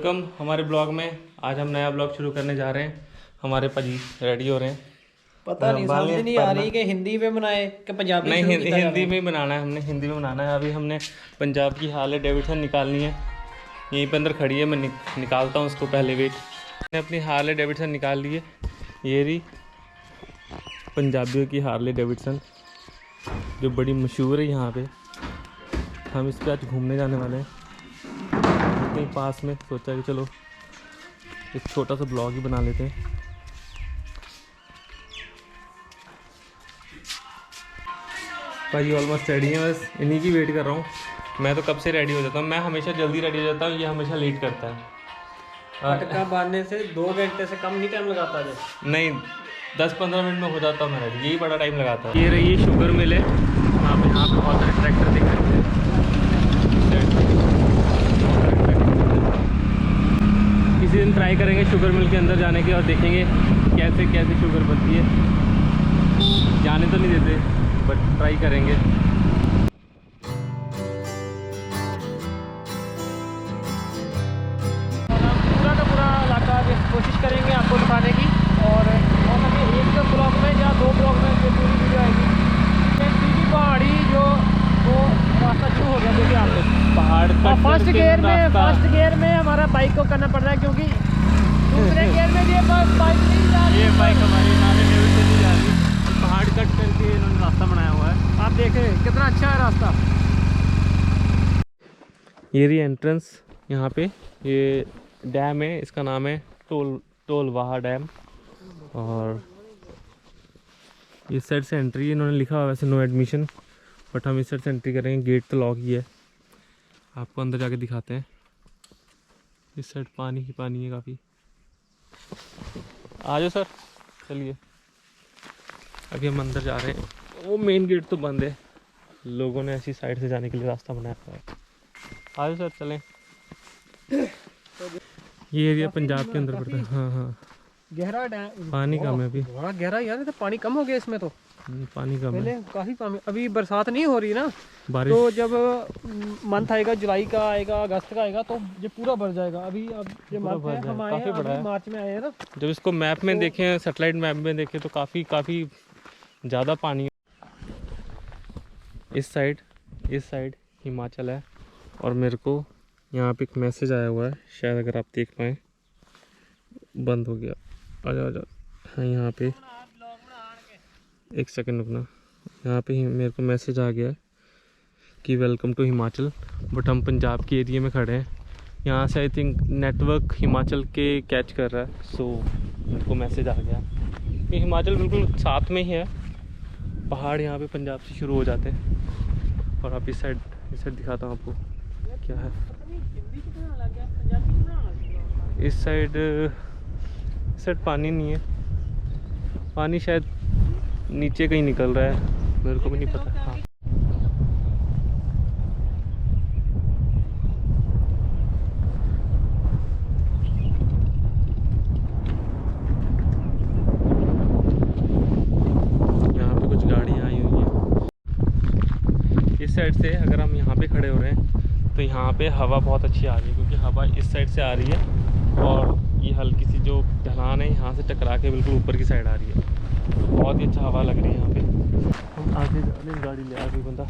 Welcome हमारे blog में। आज हम नया ब्लॉग शुरू करने जा रहे हैं। हमारे पाजी रेडी हो रहे हैं। पता नहीं समझ नहीं आ रही कि हिंदी में बनाए कि पंजाबी में। नहीं, हिंदी में बनाना है, हमने हिंदी में बनाना है। अभी हमने पंजाब की हार्ले डेविडसन निकालनी है। यहीं पे अंदर खड़ी है, मैं निकालता हूँ उसको। पहले वेट, मैंने अपनी हार्ले डेविडसन निकाल ली है। ये रही पंजाबियों की हार्ले डेविडसन जो बड़ी मशहूर है यहाँ पे। हम इस पर आज घूमने जाने वाले हैं कहीं पास में। सोचा कि चलो एक छोटा सा ब्लॉग ही बना लेते हैं। भाई ऑलमोस्ट रेडी है, बस इन्हीं की वेट कर रहा हूँ। मैं तो कब से रेडी हो जाता हूँ, मैं हमेशा जल्दी रेडी हो जाता हूँ, ये हमेशा लेट करता है। पटका बांधने से 2 घंटे से कम नहीं टाइम लगाता है। नहीं, 10-15 मिनट में हो जाता हूँ मैं रेडी, यही बड़ा टाइम लगाता है। ये रही शुगर मिल है, यहाँ पे बहुत सारे ट्रैक्टर दिख रहे हैं। किसी दिन ट्राई करेंगे शुगर मिल के अंदर जाने के और देखेंगे कैसे कैसे शुगर बनती है। जाने तो नहीं देते बट ट्राई करेंगे। पूरा का पूरा इलाका कोशिश करेंगे आपको दिखाने की। और अभी एक ब्लॉग में या 2 ब्लॉग में जो पूरी वीडियो आएगी। सीधी पहाड़ी जो वो रास्ता शुरू हो गया, जो कि आप पहाड़ का फर्स्ट गियर में हमारा बाइक को करना पड़ रहा है, क्योंकि दूसरे गियर में ये बाइक नहीं जा रही। ये बाइक हमारी नारे डेविड नहीं जा रही। पहाड़ कट करके इन्होंने रास्ता बनाया हुआ है। आप देखें कितना अच्छा है रास्ता। ये रही एंट्रेंस। यहाँ पे ये डैम है, इसका नाम है टोलवाहा डैम। और इस साइड से एंट्री इन्होंने लिखा हुआ वैसे नो एडमिशन, बट हम इस साइड से एंट्री करेंगे। गेट तो लॉक ही है, आपको अंदर जाके दिखाते हैं। इस साइड पानी ही पानी है काफ़ी। आ जाओ सर, चलिए अभी हम अंदर जा रहे हैं। वो मेन गेट तो बंद है, लोगों ने ऐसी साइड से जाने के लिए रास्ता बनाया हुआ है। आ जाओ सर, चलें। ये एरिया पंजाब के अंदर पड़ता है। हाँ हाँ, गहरा डैम, पानी कम है अभी। बड़ा गहरा यार, तो पानी कम हो गया इसमें। तो पानी कम पहले है, काफी पानी। अभी बरसात नहीं हो रही ना, बारिश। तो जब मंथ आएगा, जुलाई का आएगा, अगस्त का आएगा, तो ये पूरा भर जाएगा। अभी अब ये मंथ है, हम आए हैं अभी मार्च में आए हैं ना। जब इसको मैप में देखें, सैटेलाइट मैप में देखें, तो काफ़ी ज़्यादा पानी है। इस साइड हिमाचल है। और मेरे को यहाँ पे एक मैसेज आया हुआ है, शायद अगर आप देख पाएँ। बंद हो गया, आ जाओ। हाँ, यहाँ पे एक सेकंड रुकना। यहाँ पे मेरे को मैसेज आ गया है कि वेलकम टू हिमाचल, बट हम पंजाब के एरिया में खड़े हैं। यहाँ से आई थिंक नेटवर्क हिमाचल के कैच कर रहा है, सो मेरे को मैसेज आ गया कि हिमाचल बिल्कुल साथ में ही है। पहाड़ यहाँ पे पंजाब से शुरू हो जाते हैं। और आप इस साइड दिखाता हूँ आपको क्या है। इस साइड पानी नहीं है, पानी शायद नीचे कहीं निकल रहा है, मेरे को भी नहीं पता। हाँ, यहाँ पे कुछ गाड़ियाँ आई हुई हैं। इस साइड से अगर हम यहाँ पे खड़े हो रहे हैं तो यहाँ पे हवा बहुत अच्छी आ रही है, क्योंकि हवा इस साइड से आ रही है। और ये हल्की सी जो ढलान है यहाँ से टकरा के बिल्कुल ऊपर की साइड आ रही है, तो बहुत ही अच्छा हवा लग रही है यहाँ पे। हम आगे जाने, गाड़ी ले आगे बंदा,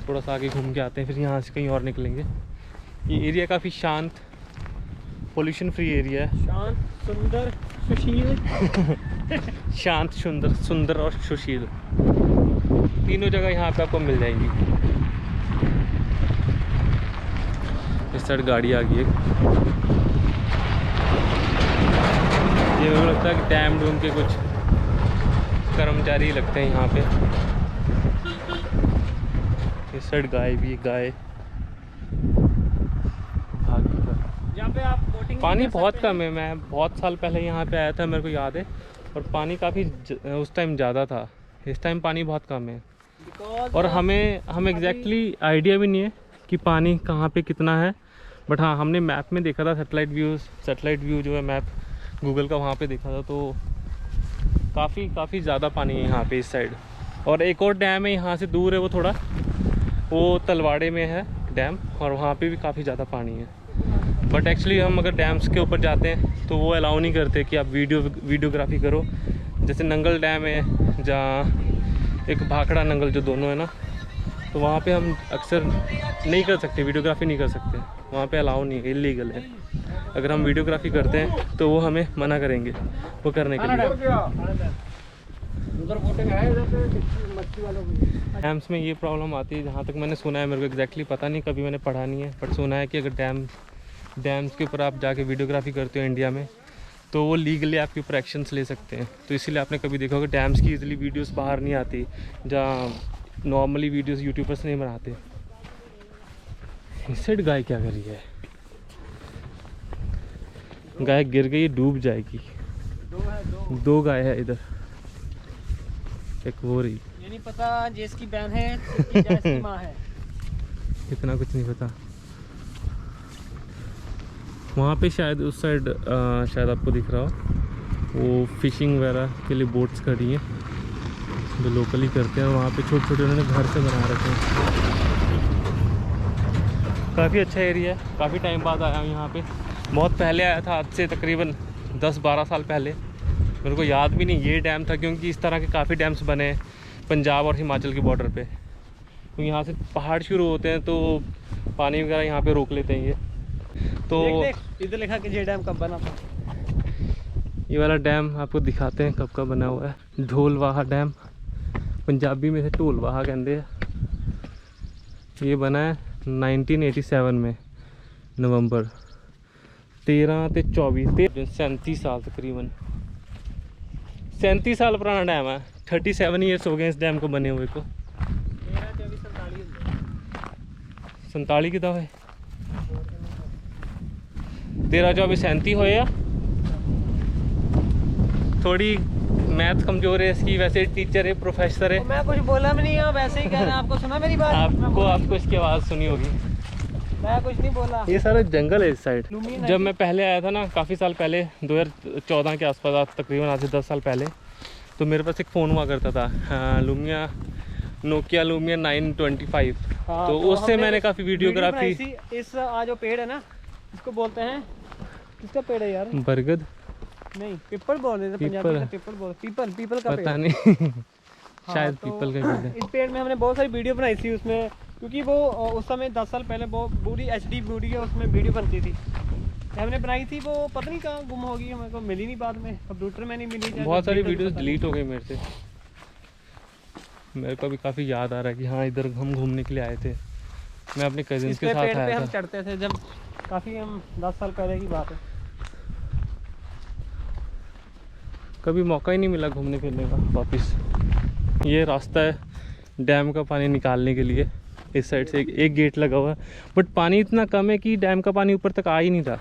थोड़ा सा आगे घूम के आते हैं, फिर यहाँ से कहीं और निकलेंगे। ये एरिया काफ़ी शांत, पोल्यूशन फ्री एरिया है। शांत, सुंदर, सुशील। शांत, सुंदर और सुशील, तीनों जगह यहाँ पे आपको मिल जाएंगी। इस साइड गाड़ी आ गई है। ये मेरे को लगता है कि डैम डूम के कुछ कर्मचारी लगते हैं यहाँ पे। इस साइड गाय भी, गाय यहाँ पे आप बोटिंग पानी बहुत कम है। मैं बहुत साल पहले यहाँ पे आया था, मेरे को याद है, और पानी काफ़ी उस टाइम ज़्यादा था। इस टाइम पानी बहुत कम है। और हमें एग्जैक्टली आइडिया भी नहीं है कि पानी कहाँ पे कितना है। बट हाँ, हमने मैप में देखा था, सैटेलाइट व्यू जो है मैप गूगल का, वहाँ पे देखा था, तो काफ़ी ज़्यादा पानी है यहाँ पे इस साइड। और एक और डैम है यहाँ से दूर है, वो थोड़ा, वो तलवाड़े में है डैम, और वहाँ पे भी काफ़ी ज़्यादा पानी है। बट एक्चुअली हम अगर डैम्स के ऊपर जाते हैं तो वो अलाउ नहीं करते कि आप वीडियोग्राफी करो। जैसे नंगल डैम है, जहाँ एक भाखड़ा नंगल जो दोनों है ना, तो वहाँ पे हम अक्सर नहीं कर सकते, वीडियोग्राफी नहीं कर सकते, वहाँ पे अलाउ नहीं है, इलीगल है। अगर हम वीडियोग्राफी करते हैं तो वो हमें मना करेंगे वो करने के लिए। डैम्स में ये प्रॉब्लम आती है, जहाँ तक मैंने सुना है, मेरे को एग्जैक्टली पता नहीं, कभी मैंने पढ़ा नहीं है, बट सुना है कि अगर डैम्स के ऊपर आप जाके वीडियोग्राफी करते हो इंडिया में, तो वो लीगली आपके ऊपर एक्शंस ले सकते हैं। तो इसीलिए आपने कभी देखा होगा डैम्स की इजीली वीडियोस बाहर नहीं आती, जहाँ नॉर्मली वीडियोस यूट्यूबर्स नहीं बनाते। इस साइड गाय क्या कर रही है? गाय गिर गई, डूब जाएगी। दो गाय है इधर, एक हो रही, ये नहीं पता जिसकी बहन है जिसकी माँ है, इतना कुछ नहीं पता। वहाँ पे शायद उस साइड शायद आपको दिख रहा हो, वो फिशिंग वगैरह के लिए बोट्स खड़ी हैं जो लोकली करते हैं। वहाँ पे छोटे छोटे उन्होंने घर से बना रखे हैं। काफ़ी अच्छा एरिया है। काफ़ी टाइम बाद आया हूँ यहाँ पे, बहुत पहले आया था, आज से तकरीबन 10-12 साल पहले। मेरे को याद भी नहीं ये डैम था, क्योंकि इस तरह के काफ़ी डैम्स बने हैं पंजाब और हिमाचल के बॉर्डर पे। तो यहाँ से पहाड़ शुरू होते हैं तो पानी वगैरह यहाँ पे रोक लेते हैं। ये तो इधर लिखा कि ये डैम कब बना था। ये वाला डैम आपको दिखाते हैं कब का बना हुआ है। ढोलवाहा डैम, पंजाबी में से ढोलवाहा कहते हैं। ये बना है 1987 में, नवंबर 13 ते 24 37 साल तकरीबन 37 साल पुराना डैम है। 37 ईयर्स हो गए इस डैम को बने हुए को। 47 कितना है? 13-24-37 हो या थोड़ी मैथ कमजोर है इसकी, वैसे टीचर है, प्रोफेसर है। मैं कुछ बोला भी नहीं, वैसे ही कह रहा, आपको सुना मेरी बात? आपको इसकी आवाज़ सुनी होगी। मैं कुछ नहीं बोला। ये सारा जंगल है इस साइड। जब मैं पहले आया था ना, काफ़ी साल पहले, 2014 के आसपास, तकरीबन आज से 10 साल पहले, तो मेरे पास एक फ़ोन हुआ करता था, नोकिया लूमिया 925। हाँ, तो उससे मैंने काफ़ी वीडियोग्राफी। इस आज जो पेड़ है ना, इसको बोलते हैं, किसका पेड़ है यार? बरगद नहीं, पीपल बोल रहे थे पंजाबी में, पीपल का पेड़ पता नहीं शायद तो पीपल का पेड़ है। इस पेड़ में हमने बहुत सारी वीडियो बनाई थी उसमें, क्योंकि वो उस समय 10 साल पहले वो पूरी HD वीडियो उसमें वीडियो बनती थी, हमने बनाई थी। वो पता नहीं कहाँ गुम होगी, हमें को मिली नहीं, बाद में कंप्यूटर में नहीं मिली। बहुत सारी वीडियोस डिलीट हो गई मेरे से। मेरे को भी काफ़ी याद आ रहा है कि हाँ, इधर हम घूमने के लिए आए थे, मैं अपने कजिन्स के साथ आया था। हम चढ़ते थे जब, काफ़ी हम 10 साल पहले की बात है। कभी मौका ही नहीं मिला घूमने फिरने का वापस। ये रास्ता है डैम का पानी निकालने के लिए। इस साइड से एक गेट लगा हुआ है, बट पानी इतना कम है कि डैम का पानी ऊपर तक आ ही नहीं रहा।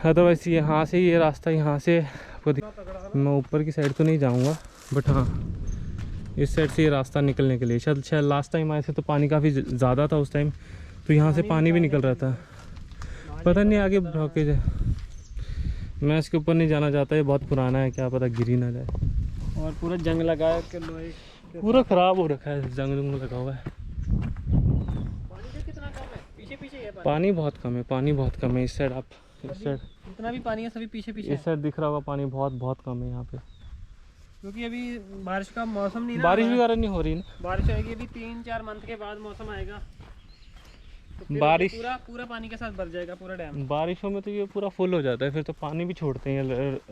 अदरवाइज यहाँ से ये रास्ता, यहाँ से मैं ऊपर की साइड तो नहीं जाऊँगा, बट हाँ इस साइड से ये रास्ता निकलने के लिए। शायद लास्ट टाइम आए थे तो पानी काफ़ी ज़्यादा था उस टाइम, तो यहाँ से पानी भी निकल रहा था। पता नहीं आगे ब्लॉकेज है, मैं इसके ऊपर नहीं जाना चाहता। ये बहुत पुराना है, क्या पता गिर ही ना जाए। और पूरा जंग लगा है कि लोहे पूरा ख़राब हो रखा है, जंग लगा हुआ है। पानी कितना कम है, पीछे पीछे है पानी बहुत कम है, पानी बहुत कम है इस साइड। आप इस साइड जितना भी पानी है सभी पीछे पीछे। इस साइड दिख रहा होगा पानी बहुत कम है यहाँ पे, क्योंकि अभी बारिश का मौसम नहीं ना, बारिश वगैरह नहीं हो रही ना। बारिश आएगी अभी 3-4 मंथ के बाद मौसम आएगा, तो फिर बारिश पूरा पानी के साथ भर जाएगा पूरा डैम। बारिशों में तो ये पूरा फुल हो जाता है, फिर तो पानी भी छोड़ते हैं,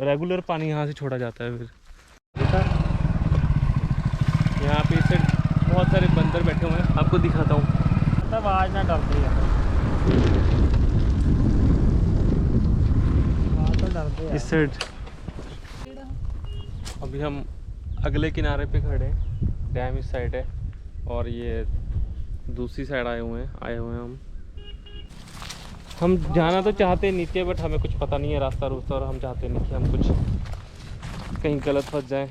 रेगुलर पानी यहाँ से छोड़ा जाता है। फिर यहाँ पे इस साइड बहुत सारे बंदर बैठे हुए हैं, आपको दिखाता हूँ। मतलब आज ना डरते हैं, तो डरते हैं इस साइड अभी हम अगले किनारे पे खड़े हैं, डैम इस साइड है और ये दूसरी साइड आए हुए हैं हम जाना तो चाहते हैं नीचे, बट हमें कुछ पता नहीं है रास्ता रूस्ता, और हम चाहते नहीं कि हम कुछ कहीं गलत फंस जाएं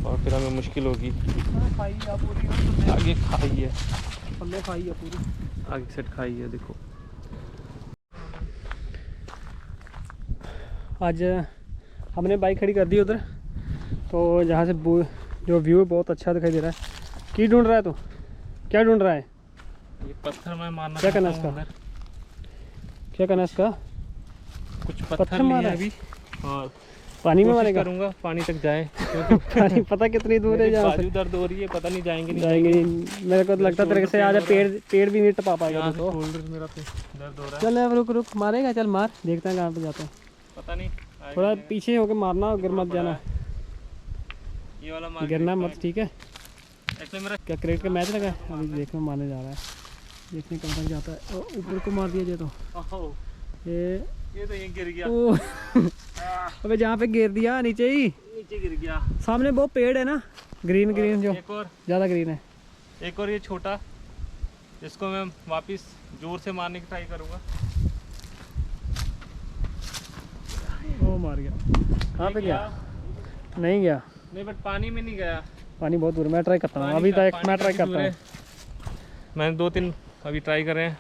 और फिर हमें मुश्किल होगी। आगे खाई है, खाई है पूरी, आगे साइड खाई है, देखो। आज हमने बाइक खड़ी कर दी उधर, तो जहाँ से जो व्यू है बहुत अच्छा दिखाई दे रहा है। की ढूंढ रहा है तू? क्या ढूंढ रहा है? ये पत्थर मैं मारना, क्या करना इसका? क्या करना है इसका? कुछ पत्थर पत्थर लिए मारा हैं है? अभी और पानी में कोशिश मारेगा? करूंगा पानी तक जाए क्योंकि पानी पता कितनी दूर है मेरी यहाँ से? बाजू दर्द हो रही है, पता नहीं जाएंगे नहीं जाएंगे नहीं। मेरे को तो लगता है तेरे से आजा पेड़ भी नहीं टपा पाएगा यहाँ तू से तो। शोल्डर मेरा पे दर्द हो रहा है। चल अब रुक रुक, मारेगा, चल मार, देखते हैं कहाँ पे जाते हैं। पता नहीं थोड़ा पीछे होके मारना, गिर मत जाना, ये वाला मार गिरना मत, ठीक है? एक्चुअली मेरा क्या क्रिकेट का मैच लगा है? अभी देखने मारने जा रहा है, देखने कब तक जाता है। ऊपर को मार दिया जे तो ये तो यहीं गिर गया। ओ अबे जहाँ पे गिर दिया नीचे ही, नीचे गिर गया। सामने वो पेड़ है ना, ग्रीन ग्रीन जो एक और ज़्यादा ग्रीन है। एक और ये छोटा, इसको मैं वापस जोर से मारने की ट्राई करूंगा। वो मार गया। कहाँ पे गया? नहीं गया, नहीं बट पानी में नहीं गया। पानी बहुत दूर है। मैं ट्राई करता हूँ अभी तक, मैं ट्राई करता हूँ। मैंने 2-3 अभी ट्राई कर रहे हैं,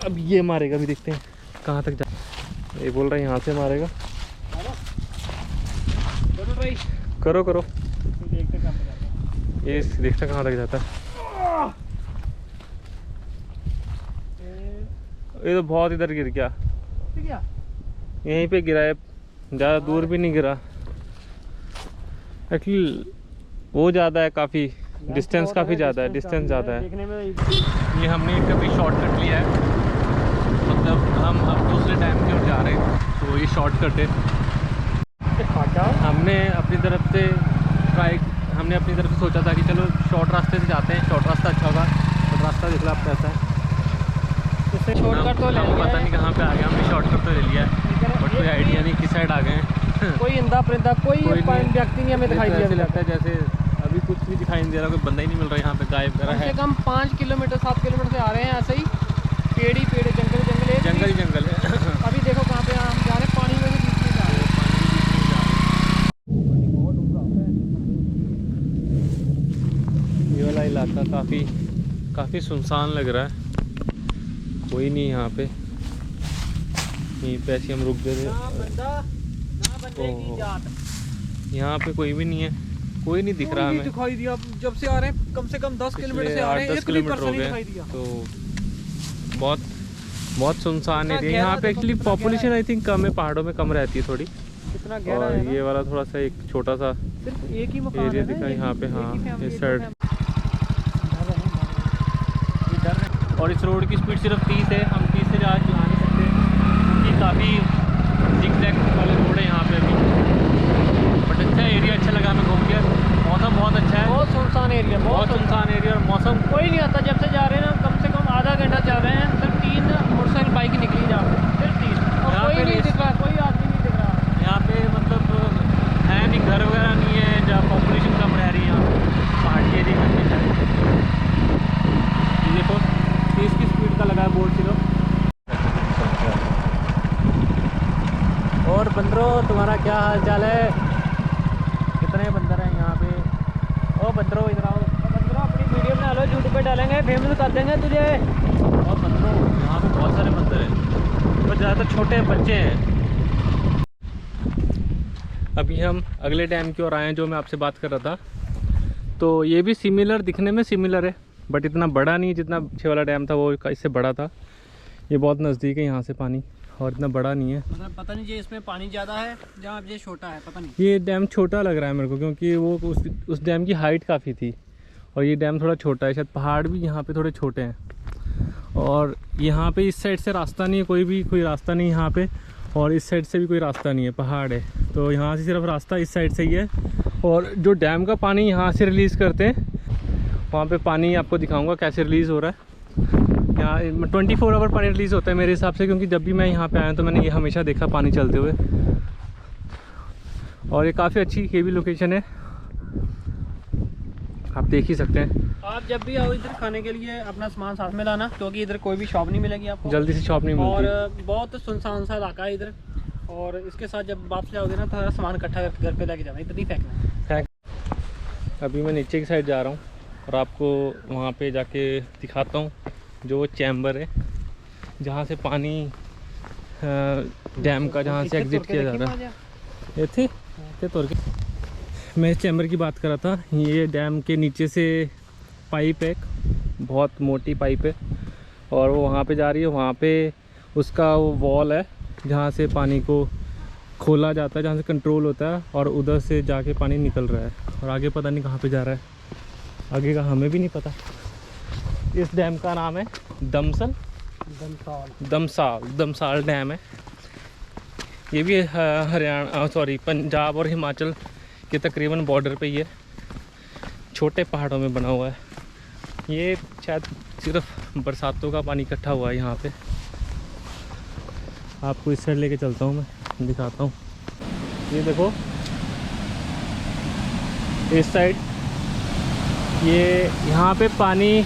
अब ये मारेगा, अभी देखते हैं कहाँ तक जा। ये बोल रहा है यहाँ से मारेगा। करो करो, देखते कहाँ पे जाता है। ये देखते कहाँ तक जाता है। ये तो बहुत इधर गिर गया, यहीं पे गिरा है, ज़्यादा दूर भी नहीं गिरा। एक्चुअली वो ज़्यादा है, काफ़ी डिस्टेंस काफ़ी ज़्यादा है, डिस्टेंस ज़्यादा है। देखने में ये हमने कभी शॉर्टकट लिया है, मतलब हम अब दूसरे टाइम की ओर जा रहे हैं, तो ये शॉर्टकट है। हमने अपनी तरफ से सोचा था कि चलो शॉर्ट रास्ते से जाते हैं, शॉर्ट रास्ता अच्छा होगा। शॉर्ट रास्ता देख लो आप कैसा है, शॉर्टकट तो ले हम लिया पता है। नहीं कहाँ पे आ गए, हमने शॉर्टकट तो ले लिया है बट कोई आइडिया नहीं किस साइड आ गए हैं। कोई इंदा परिंदा कोई कोई नहीं। व्यक्ति नहीं हमें दिखाई तो दिया। ऐसे लगता है जैसे अभी कुछ भी दिखाई नहीं दे रहा, कोई बंदा ही नहीं मिल रहा यहाँ पे, गायब करा कम से है। कम 5 किलोमीटर 7 किलोमीटर से आ रहे हैं ऐसे ही, पेड़ ही पेड़, जंगल जंगल है, जंगल ही जंगल है। अभी देखो कहाँ पे हम जा रहे हैं, पानी में से बीच में जा रहे हैं। ये वाला इलाका काफ़ी सुनसान लग रहा है, कोई नहीं यहाँ पे। यहीं पे ऐसे हम रुक गए थे, यहाँ पे कोई भी नहीं है, कोई नहीं दिख रहा हमें। दिखाई दिया जब से आ रहे हैं, कम से कम 10 किलोमीटर से आ रहे हैं, 10 किलोमीटर हो गए, तो बहुत सुनसान एरिया है यहाँ पे। एक्चुअली पॉपुलेशन आई थिंक कम है, पहाड़ों में कम रहती है थोड़ी। कितना गहरा और है ना? ये वाला थोड़ा सा एक छोटा सा सिर्फ एक ही मकान एरिया है ना, दिखा एक यहाँ ही- पे। एक ही हाँ family, इस एक साइड, family। ये डर है। और इस रोड की स्पीड सिर्फ 30 है, हम 30 से ज़्यादा चला नहीं सकते क्योंकि काफ़ी जिग-जैग वाले रोड है यहाँ पे अभी। बट अच्छा एरिया, अच्छा लगा हमें घूम के। मौसम बहुत अच्छा है, बहुत सुनसान एरिया, बहुत सुनसान एरिया और मौसम कोई नहीं आता। जब से जा रहे हैं ना, कम से कम आधा घंटा जा रहे हैं, सिर्फ 3 मोटरसाइकिल बाइक निकली जा रहे हैं, सिर्फ 3, और यहाँ कोई पे नहीं दिख रहा, कोई आदमी नहीं दिख रहा। यहाँ पे मतलब है नहीं, घर वगैरह नहीं है, जहाँ पॉपुलेशन कम रह रही है यहाँ पे, पहाड़ी एरिया में है। ये देखो 30 की स्पीड का लगा है बोर्ड सिर्फ। और बंदरों, तुम्हारा क्या हाल चाल है? कितने बंदर हैं यहाँ पे? ओ बंदरों इधर आओ। बंदरों अपनी वीडियो बना लो, यूट्यूब पे डालेंगे, फेमस कर देंगे तुझे। और बंदरों, यहाँ पे बहुत सारे बंदर हैं, पर ज़्यादातर छोटे बच्चे हैं। अभी हम अगले डैम की ओर आए हैं जो मैं आपसे बात कर रहा था। तो ये भी सिमिलर, दिखने में सिमिलर है बट इतना बड़ा नहीं, जितना पीछे वाला डैम था वो इससे बड़ा था। ये बहुत नज़दीक है यहाँ से पानी, और इतना बड़ा नहीं है। पता नहीं जी इसमें पानी ज़्यादा है जहाँ ये छोटा है, पता नहीं। ये डैम छोटा लग रहा है मेरे को, क्योंकि वो उस डैम की हाइट काफ़ी थी और ये डैम थोड़ा छोटा है। शायद पहाड़ भी यहाँ पे थोड़े छोटे हैं, और यहाँ पे इस साइड से रास्ता नहीं है, कोई रास्ता नहीं यहाँ पे, और इस साइड से भी कोई रास्ता नहीं है, पहाड़ है। तो यहाँ से सिर्फ रास्ता इस साइड से ही है। और जो डैम का पानी यहाँ से रिलीज़ करते हैं, वहाँ पे पानी आपको दिखाऊंगा कैसे रिलीज़ हो रहा है। यहाँ 24 आवर पानी रिलीज़ होता है मेरे हिसाब से, क्योंकि जब भी मैं यहाँ पे आया तो मैंने ये हमेशा देखा पानी चलते हुए। और ये काफ़ी अच्छी ये भी लोकेशन है, आप देख ही सकते हैं। आप जब भी आओ इधर खाने के लिए अपना सामान साथ में लाना, क्योंकि इधर कोई भी शॉप नहीं मिलेगी आपको, जल्दी से शॉप नहीं और मिलती। बहुत सुनसान सा इलाका है इधर। और इसके साथ जब वापस जाओगे ना, थोड़ा सामान इकट्ठा करके घर पे लेके जाना, इधर नहीं फेंकना। अभी मैं नीचे की साइड जा रहा हूँ और आपको वहाँ पे जाके दिखाता हूँ जो वो चैम्बर है जहाँ से पानी डैम का, जहाँ से एग्जिट किया जा रहा है। ये थे तोड़ के मैं इस चैम्बर की बात कर रहा था। ये डैम के नीचे से पाइप है, बहुत मोटी पाइप है, और वो वहाँ पे जा रही है, वहाँ पे उसका वो वॉल है जहाँ से पानी को खोला जाता है, जहाँ से कंट्रोल होता है, और उधर से जाके पानी निकल रहा है। और आगे पता नहीं कहाँ पे जा रहा है, आगे का हमें भी नहीं पता। इस डैम का नाम है दमसाल डैम है। ये भी हरियाणा सॉरी पंजाब और हिमाचल के तकरीबन बॉर्डर पे ही है, छोटे पहाड़ों में बना हुआ है। ये शायद सिर्फ बरसातों का पानी इकट्ठा हुआ है यहाँ पे। आपको इस साइड लेके चलता हूँ, मैं दिखाता हूँ। ये देखो इस साइड, ये यहाँ पे पानी,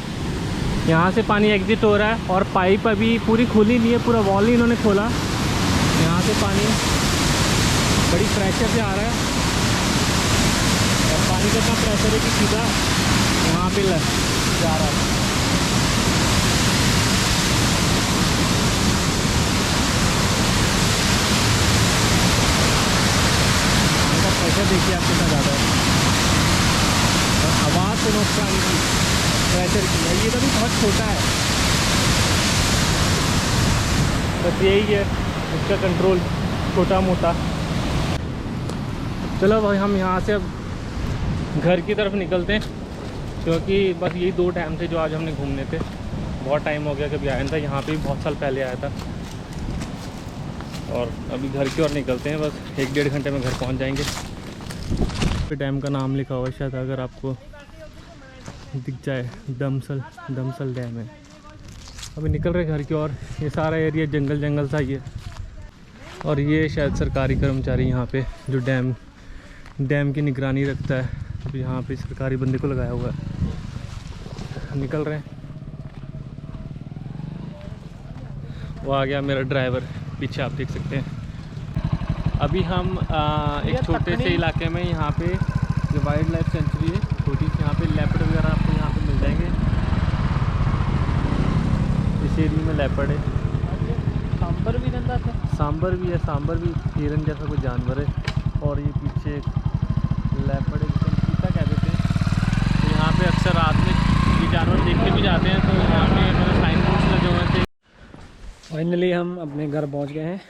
यहाँ से पानी एग्जिट हो रहा है, और पाइप अभी पूरी खुली नहीं है, पूरा वॉल ही इन्होंने खोला। यहाँ से पानी बड़ी प्रेशर से आ रहा है, और पानी का इतना प्रेशर है कि सीधा यहाँ पे जा रहा है। पानी का प्रेशर देखिए आप कितना ज़्यादा है, और आवाज़ से नुकसान की प्रेशर की है। ये तो भी बहुत छोटा है, बस यही है इसका कंट्रोल, छोटा मोटा। चलो भाई हम यहाँ से अब घर की तरफ निकलते हैं, क्योंकि बस यही 2 डैम थे जो आज हमने घूमने थे। बहुत टाइम हो गया कभी आया नहीं था, यहाँ पे भी बहुत साल पहले आया था। और अभी घर की ओर निकलते हैं, बस 1-1.5 घंटे में घर पहुँच जाएंगे। डैम का नाम लिखा हुआ है शायद, अगर आपको दिख जाए, दमसल डैम है। अभी निकल रहे घर की ओर। ये सारा एरिया जंगल सा ही है, और ये शायद सरकारी कर्मचारी यहाँ पे जो डैम की निगरानी रखता है, तो यहाँ पे सरकारी बंदे को लगाया हुआ है। निकल रहे हैं। वो आ गया मेरा ड्राइवर, पीछे आप देख सकते हैं। अभी हम एक छोटे से इलाके में, यहाँ पे जो वाइल्ड लाइफ सेंचुरी है छोटी सी, यहाँ पे लेपर्ड वगैरह आपको यहाँ पे मिल जाएंगे। इस एरिया में लेपर्ड है, सांबर भी रहता था। सांबर भी है, सांबर भी हिरन जैसा कोई जानवर है। और ये पीछे लेपर्ड है, चीता कह देते हैं। तो यहाँ पे अक्सर रात में ये जानवर देखते भी जाते हैं, तो यहाँ पे मेरे साइन बोर्ड्स लगे हुए थे। फाइनली हम अपने घर पहुंच गए हैं,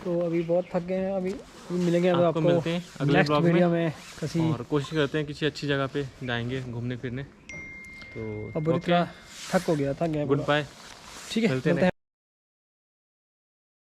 तो अभी बहुत थक गए हैं। अभी मिलेंगे अब आपको मिलते हैं अगले नेक्स्ट ब्लॉग वीडियो में, में किसी, और कोशिश करते हैं किसी अच्छी जगह पे जाएंगे घूमने फिरने। तो अब बुरी तरह थक गया गुड बाय, ठीक है, मिलते हैं। मिलते हैं।